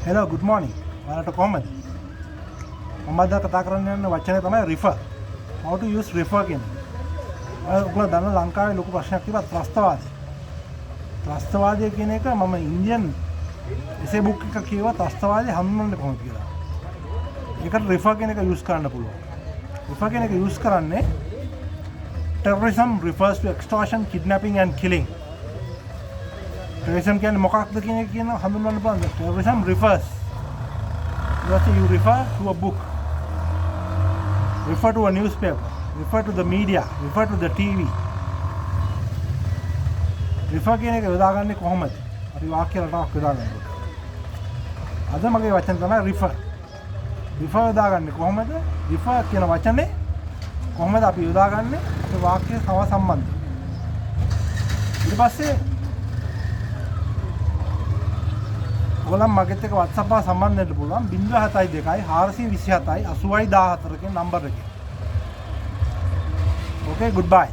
Hello, good morning. ඔයාලට කොහමද? මම අද කතා කරන්න යන වචනේ තමයි refer. How to use refer කියන්නේ. ඔයගොල්ලෝ දන්න ලංකාවේ ලොකු ප්‍රශ්නයක් තිබ්බා ත්‍රස්තවාදය. ත්‍රස්තවාදය කියන එක මම ඉන්දියන් essay book එක කියවා ත්‍රස්තවාදය හඳුන්වන්නේ කොහොමද කියලා. ඒකට refer කියන එක use කරන්න පුළුවන්. refer කියන එක use කරන්නේ terrorism refers to extortion, kidnapping and killing. Terrorism කියන්නේ මොකක්ද කියන එක කියන හඳුන්වන්න පුළුවන්. Terrorism refers. You refer to a book, refer to a newspaper, refer to the media, refer to the TV. refer කියන එක යොදාගන්නේ කොහොමද? අපි වාක්‍ය රටාවක් යොදාගන්නකොට. අද මගේ වචන තමයි refer. refer යොදාගන්නේ කොහොමද? refer කියන වචනේ කොහොමද අපි යොදාගන්නේ? ඒ වාක්‍ය තව සම්බන්ධ. ඊට පස්සේ ඔයාලම මගෙත් එක්ක WhatsApp එක සම්බන්ධ වෙන්න පුළුවන් 072 427 8014 කියන නම්බර් එකේ. Okay, goodbye.